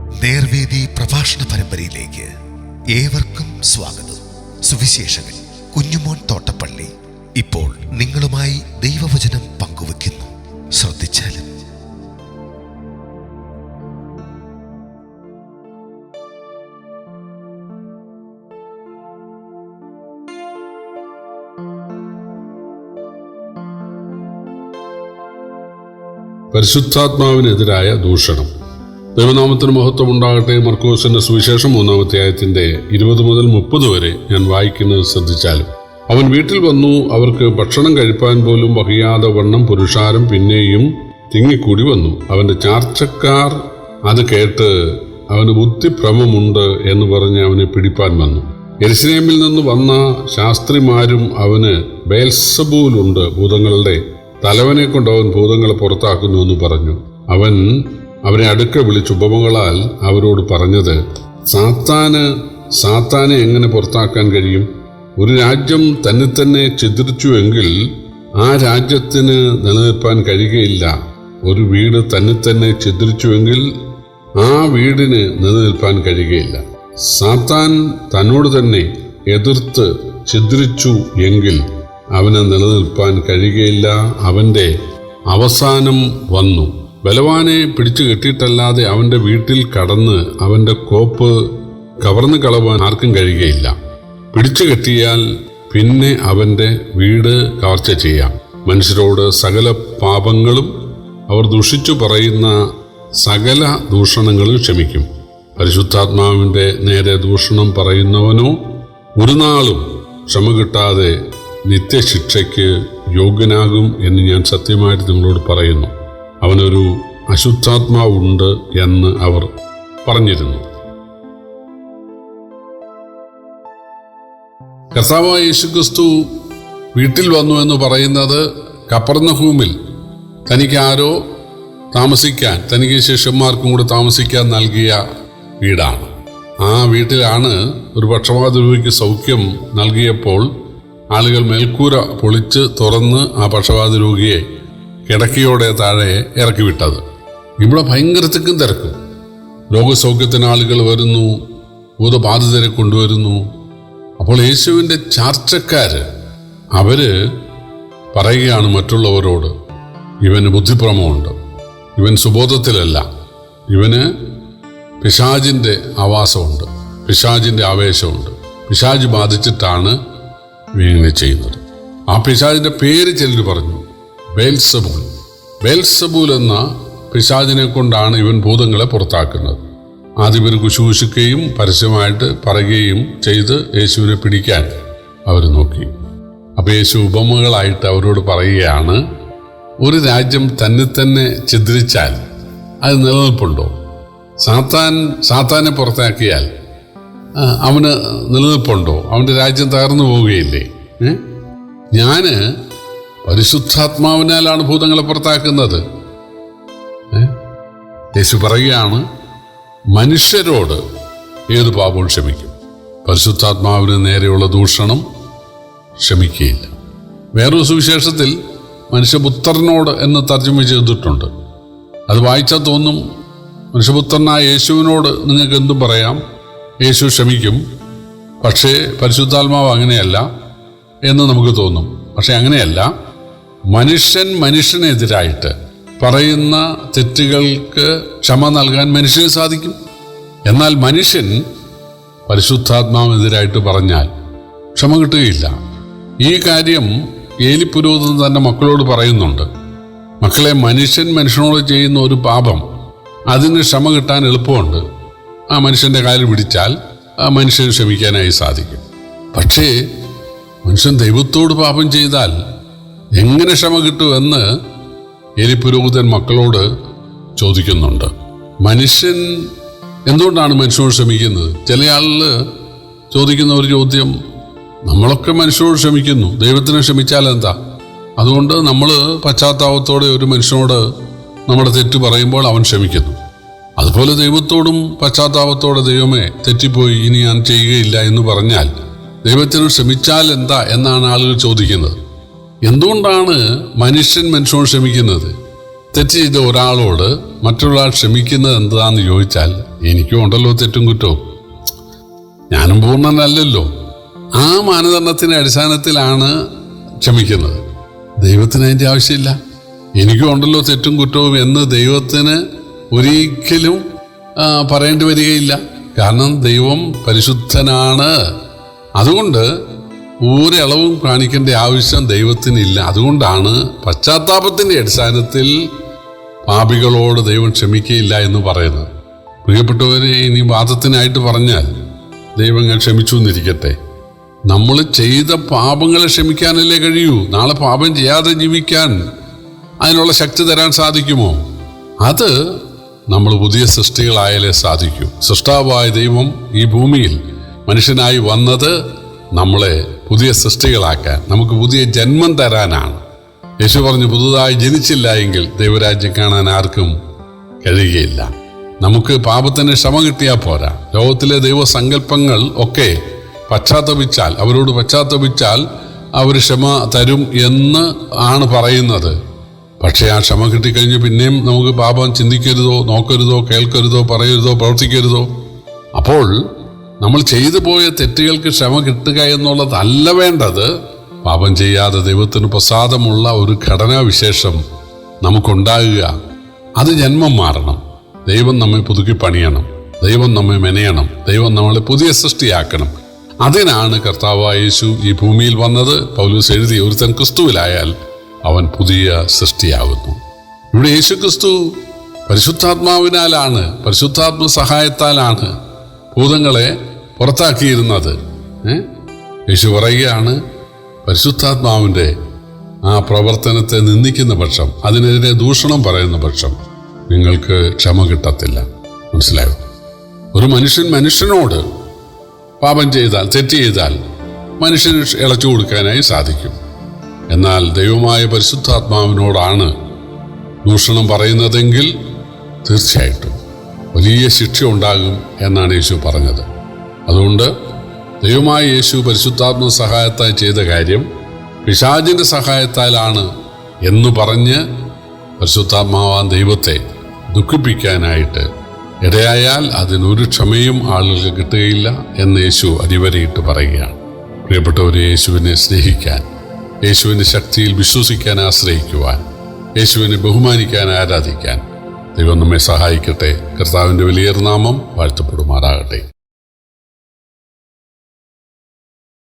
നേർവേദി പ്രഭാഷണ പരമ്പരയിലേക്ക് ഏവർക്കും സ്വാഗതം. സുവിശേഷകൻ കുഞ്ഞുമോൻ തോട്ടപ്പള്ളി ഇപ്പോൾ നിങ്ങളുമായി ദൈവവചനം പങ്കുവെക്കുന്നു. ശ്രദ്ധിച്ചാലും. പരിശുദ്ധാത്മാവിനെതിരായ ദൂഷണം. ദൈവനാമത്തിന് മഹത്വം ഉണ്ടാകട്ടെ. മർക്കോസിന്റെ സുവിശേഷം 3-ാം അധ്യായത്തിന്റെ 20 മുതൽ 30 വരെ ഞാൻ വായിക്കുന്നത് ശ്രദ്ധിച്ചാലും. അവൻ വീട്ടിൽ വന്നു. അവർക്ക് ഭക്ഷണം കഴിപ്പാൻ പോലും വഹിയാതെ വണ്ണം പുരുഷാരം പിന്നെയും തിങ്ങിക്കൂടി വന്നു. അവന്റെ ചാർച്ചക്കാർ അത് കേട്ട് അവന് ബുദ്ധിഭ്രമമുണ്ട് എന്ന് പറഞ്ഞ് അവനെ പിടിപ്പാൻ വന്നു. യെരുശലേമിൽ നിന്ന് വന്ന ശാസ്ത്രിമാരും അവന് ബേൽസബൂലുണ്ട്, ഭൂതങ്ങളുടെ തലവനെ കൊണ്ട് അവൻ ഭൂതങ്ങളെ പുറത്താക്കുന്നു എന്ന് പറഞ്ഞു. അവൻ അവരെ അടുക്ക വിളിച്ച് ഉപമകളാൽ അവരോട് പറഞ്ഞത്, സാത്താനെ എങ്ങനെ പുറത്താക്കാൻ കഴിയും? ഒരു രാജ്യം തന്നെ ഛിദ്രിച്ചുവെങ്കിൽ ആ രാജ്യത്തിന് നിലനിൽപ്പാൻ കഴിയുകയില്ല. ഒരു വീട് തന്നെ ഛിദ്രിച്ചുവെങ്കിൽ ആ വീടിന് നിലനിൽപ്പാൻ കഴിയുകയില്ല. സാത്താൻ തന്നോട് തന്നെ എതിർത്ത് ഛിദ്രിച്ചു എങ്കിൽ അവന് നിലനിൽപ്പാൻ കഴിയുകയില്ല. അവന്റെ അവസാനം വന്നു. ബലവാനെ പിടിച്ചു കെട്ടിയിട്ടല്ലാതെ അവന്റെ വീട്ടിൽ കടന്ന് അവന്റെ കോപ്പ് കവർന്നു കളവാൻ ആർക്കും കഴിയുകയില്ല. പിടിച്ചു കെട്ടിയാൽ പിന്നെ അവന്റെ വീട് കവർച്ച ചെയ്യാം. മനുഷ്യരോട് സകല പാപങ്ങളും അവർ ദുഷിച്ചു പറയുന്ന സകല ദൂഷണങ്ങളും ക്ഷമിക്കും. പരിശുദ്ധാത്മാവിന്റെ നേരെ ദൂഷണം പറയുന്നവനോ ഒരു നാളും ക്ഷമ കിട്ടാതെ നിത്യശിക്ഷയ്ക്ക് യോഗ്യനാകും എന്ന് ഞാൻ സത്യമായിട്ട് നിങ്ങളോട് പറയുന്നു. അവനൊരു അശുദ്ധാത്മാവുണ്ട് എന്ന് അവർ പറഞ്ഞിരുന്നു. കർത്താവായ യേശുക്രിസ്തു വീട്ടിൽ വന്നു എന്ന് പറയുന്നത് കപ്പർന്നഹൂമിൽ തനിക്ക് ആരോ താമസിക്കാൻ, തനിക്ക് ശിഷ്യന്മാർക്കും കൂടെ താമസിക്കാൻ നൽകിയ വീടാണ്. ആ വീട്ടിലാണ് ഒരു പക്ഷവാത രോഗിക്ക് സൗഖ്യം നൽകിയപ്പോൾ ആളുകൾ മേൽക്കൂര പൊളിച്ച് തുറന്ന് ആ പക്ഷവാത രോഗിയെ കിടക്കയോടെ താഴെ ഇറക്കി വിട്ടത്. ഇവിടെ ഭയങ്കര തിക്കും തിരക്കും. രോഗസൗഖ്യത്തിന് ആളുകൾ വരുന്നു, ഭൂതബാധിതരെ കൊണ്ടുവരുന്നു. അപ്പോൾ യേശുവിൻ്റെ ചാർച്ചക്കാര് അവര് പറയുകയാണ് മറ്റുള്ളവരോട്, ഇവന് ബുദ്ധിഭ്രമമുണ്ട്, ഇവൻ സുബോധത്തിലല്ല, ഇവന് പിശാചിൻ്റെ ആവാസമുണ്ട്, പിശാചിൻ്റെ ആവേശമുണ്ട്, പിശാച് ബാധിച്ചിട്ടാണ് ഇങ്ങനെ ചെയ്യുന്നത്. ആ പിശാചിന്റെ പേര് ചിലർ പറഞ്ഞു, ബേൽസബൂൽ. ബേൽസബൂൽ എന്ന പിശാചിനെ കൊണ്ടാണ് ഇവൻ ഭൂതങ്ങളെ പുറത്താക്കുന്നത്. ആദ്യം ഇവർ കുശുകുശുക്കുകയും പരസ്യമായിട്ട് പറയുകയും ചെയ്ത് യേശുവിനെ പിടിക്കാൻ അവർ നോക്കി. അപ്പൊ യേശു ഉപമകളായിട്ട് അവരോട് പറയുകയാണ്, ഒരു രാജ്യം തന്നെ ഛിദ്രിച്ചാൽ അത് നിലനിൽപ്പുണ്ടോ? സാത്താനെ പുറത്താക്കിയാൽ അവന് നിലനിൽപ്പുണ്ടോ? അവൻ്റെ രാജ്യം തകർന്നു പോവുകയില്ലേ? ഞാന് പരിശുദ്ധാത്മാവിനാലാണ് ഭൂതങ്ങളെ പുറത്താക്കുന്നത്. യേശു പറയുകയാണ്, മനുഷ്യരോട് ഏത് പാപവും ക്ഷമിക്കും, പരിശുദ്ധാത്മാവിന് നേരെയുള്ള ദൂഷണം ക്ഷമിക്കുകയില്ല. വേറൊരു സുവിശേഷത്തിൽ മനുഷ്യപുത്രനോട് എന്ന് തർജ്ജമ ചെയ്തിട്ടുണ്ട്. അത് വായിച്ചാൽ തോന്നും മനുഷ്യപുത്രനായ യേശുവിനോട് നിങ്ങൾക്ക് എന്തും പറയാം, യേശു ക്ഷമിക്കും. പക്ഷേ പരിശുദ്ധാത്മാവ് അങ്ങനെയല്ല എന്ന് നമുക്ക് തോന്നും. പക്ഷെ അങ്ങനെയല്ല. മനുഷ്യനെതിരായിട്ട് പറയുന്ന തെറ്റുകൾക്ക് ക്ഷമ നൽകാൻ മനുഷ്യന് സാധിക്കും. എന്നാൽ മനുഷ്യൻ പരിശുദ്ധാത്മാവിനെതിരായിട്ട് പറഞ്ഞാൽ ക്ഷമ കിട്ടുകയില്ല. ഈ കാര്യം ഏലിപുരോഹിതൻ തന്റെ മക്കളോട് പറയുന്നുണ്ട്. മക്കളെ, മനുഷ്യനോട് ചെയ്യുന്ന ഒരു പാപം, അതിന് ക്ഷമ കിട്ടാൻ എളുപ്പമുണ്ട്. ആ മനുഷ്യന്റെ കാലിൽ പിടിച്ചാൽ ആ മനുഷ്യന് ക്ഷമിക്കാനായി സാധിക്കും. പക്ഷേ മനുഷ്യൻ ദൈവത്തോട് പാപം ചെയ്താൽ എങ്ങനെ ക്ഷമ കിട്ടുമെന്ന് ഏലിപുരോഹിതൻ മക്കളോട് ചോദിക്കുന്നുണ്ട്. മനുഷ്യൻ എന്തുകൊണ്ടാണ് മനുഷ്യനോട് ക്ഷമിക്കുന്നത്? ചില ആളുകൾ ചോദിക്കുന്ന ഒരു ചോദ്യം, നമ്മളൊക്കെ മനുഷ്യനോട് ക്ഷമിക്കുന്നു, ദൈവത്തിനെ ക്ഷമിച്ചാൽ എന്താ? അതുകൊണ്ട് നമ്മൾ പശ്ചാത്താപത്തോടെ ഒരു മനുഷ്യനോട് നമ്മുടെ തെറ്റ് പറയുമ്പോൾ അവൻ ക്ഷമിക്കുന്നു. അതുപോലെ ദൈവത്തോടും പശ്ചാത്താപത്തോടെ, ദൈവമേ തെറ്റിപ്പോയി, ഇനി ഞാൻ ചെയ്യുകയില്ല എന്ന് പറഞ്ഞാൽ ദൈവത്തിന് ക്ഷമിച്ചാൽ എന്താ എന്നാണ് ആളുകൾ ചോദിക്കുന്നത്. എന്തുകൊണ്ടാണ് മനുഷ്യനോട് ക്ഷമിക്കുന്നത്? തെറ്റ് ചെയ്ത ഒരാളോട് മറ്റൊരാൾ ക്ഷമിക്കുന്നത് എന്താണെന്ന് ചോദിച്ചാൽ എനിക്കും ഉണ്ടല്ലോ തെറ്റും കുറ്റവും, ഞാനും പൂർണ്ണനല്ലല്ലോ. ആ മാനദണ്ഡത്തിന്റെ അടിസ്ഥാനത്തിലാണ് ക്ഷമിക്കുന്നത്. ദൈവത്തിന് അതിൻ്റെ ആവശ്യമില്ല. എനിക്കും ഉണ്ടല്ലോ തെറ്റും കുറ്റവും എന്ന് ദൈവത്തിന് ഒരിക്കലും പറയേണ്ടി വരികയില്ല. കാരണം ദൈവം പരിശുദ്ധനാണ്. അതുകൊണ്ട് ഒരളവും കാണിക്കേണ്ട ആവശ്യം ദൈവത്തിനില്ല. അതുകൊണ്ടാണ് പശ്ചാത്താപത്തിൻ്റെ അടിസ്ഥാനത്തിൽ പാപികളോട് ദൈവം ക്ഷമിക്കുകയില്ല എന്ന് പറയുന്നത്. പ്രിയപ്പെട്ടവരെ, ഇനി വാദത്തിനായിട്ട് പറഞ്ഞാൽ ദൈവം ഞാൻ ക്ഷമിച്ചു എന്നിരിക്കട്ടെ, നമ്മൾ ചെയ്ത പാപങ്ങളെ ക്ഷമിക്കാനല്ലേ കഴിയൂ. നാളെ പാപം ചെയ്യാതെ ജീവിക്കാൻ അതിനുള്ള ശക്തി തരാൻ സാധിക്കുമോ? അത് നമ്മൾ പുതിയ സൃഷ്ടികളായാലേ സാധിക്കൂ. സൃഷ്ടാവായ ദൈവം ഈ ഭൂമിയിൽ മനുഷ്യനായി വന്നത് നമ്മളെ പുതിയ സൃഷ്ടികളാക്കാൻ, നമുക്ക് പുതിയ ജന്മം തരാനാണ്. യേശു പറഞ്ഞു, പുതുതായി ജനിച്ചില്ല എങ്കിൽ ദൈവരാജ്യം കാണാൻ ആർക്കും കഴിയുകയില്ല. നമുക്ക് പാപത്തിന് ക്ഷമ കിട്ടിയാൽ പോരാ. ലോകത്തിലെ ദൈവസങ്കല്പങ്ങൾ ഒക്കെ പശ്ചാത്തപിച്ചാൽ, അവരോട് പശ്ചാത്തപിച്ചാൽ അവർ ക്ഷമ തരും എന്ന് ആണ് പറയുന്നത്. പക്ഷേ ആ ക്ഷമ കിട്ടിക്കഴിഞ്ഞ് പിന്നെയും നമുക്ക് പാപം ചിന്തിക്കരുതോ, നോക്കരുതോ, കേൾക്കരുതോ, പറയരുതോ, പ്രവർത്തിക്കരുതോ. അപ്പോൾ നമ്മൾ ചെയ്തു പോയ തെറ്റുകൾക്ക് ക്ഷമ കിട്ടുക എന്നുള്ളതല്ല വേണ്ടത്. പാപം ചെയ്യാതെ ദൈവത്തിന് പ്രസാദമുള്ള ഒരു ഘടനാവിശേഷം നമുക്കുണ്ടാകുക. അത് ജന്മം മാറണം. ദൈവം നമ്മെ പുതുക്കി പണിയണം, ദൈവം നമ്മെ മെനയണം, ദൈവം നമ്മളെ പുതിയ സൃഷ്ടിയാക്കണം. അതിനാണ് കർത്താവായ യേശു ഈ ഭൂമിയിൽ വന്നത്. പൗലോസ് എഴുതി, ഒരുത്തൻ ക്രിസ്തുവിലായാൽ അവൻ പുതിയ സൃഷ്ടിയാകുന്നു. ഇവിടെ യേശു ക്രിസ്തു പരിശുദ്ധാത്മാവിനാലാണ്, പരിശുദ്ധാത്മ സഹായത്താലാണ് ഭൂതങ്ങളെ പുറത്താക്കിയിരുന്നത്. യേശു പറയുകയാണ്, പരിശുദ്ധാത്മാവിൻ്റെ ആ പ്രവർത്തനത്തെ നിന്ദിക്കുന്ന പക്ഷം, അതിനെതിരെ ദൂഷണം പറയുന്ന പക്ഷം നിങ്ങൾക്ക് ക്ഷമ കിട്ടത്തില്ല. മനസ്സിലായോ? ഒരു മനുഷ്യനോട് പാപം ചെയ്താൽ, തെറ്റ് ചെയ്താൽ മനുഷ്യന് ഇളച്ചു കൊടുക്കാനായി സാധിക്കും. എന്നാൽ ദൈവമായ പരിശുദ്ധാത്മാവിനോടാണ് ദൂഷണം പറയുന്നതെങ്കിൽ തീർച്ചയായിട്ടും വലിയ ശിക്ഷ ഉണ്ടാകും എന്നാണ് യേശു പറഞ്ഞത്. അതുകൊണ്ട് ദൈവമായ യേശു പരിശുദ്ധാത്മ സഹായത്താൽ ചെയ്ത കാര്യം പിശാചിൻ്റെ സഹായത്താലാണ് എന്ന് പറഞ്ഞ് പരിശുദ്ധാത്മാവാൻ ദൈവത്തെ ദുഃഖിപ്പിക്കാനായിട്ട് ഇടയായാൽ അതിനൊരു ക്ഷമയും ആളുകൾക്ക് കിട്ടുകയില്ല എന്ന് യേശു അടിവരയിട്ട് പറയുകയാണ്. പ്രിയപ്പെട്ടവരെ, യേശുവിനെ സ്നേഹിക്കാൻ, യേശുവിൻ്റെ ശക്തിയിൽ വിശ്വസിക്കാൻ, ആശ്രയിക്കുവാൻ, യേശുവിനെ ബഹുമാനിക്കാൻ, ആരാധിക്കാൻ ദൈവം നമ്മെ സഹായിക്കട്ടെ. കർത്താവിൻ്റെ വലിയ നാമം വാഴ്ത്തപ്പെടുമാറാകട്ടെ.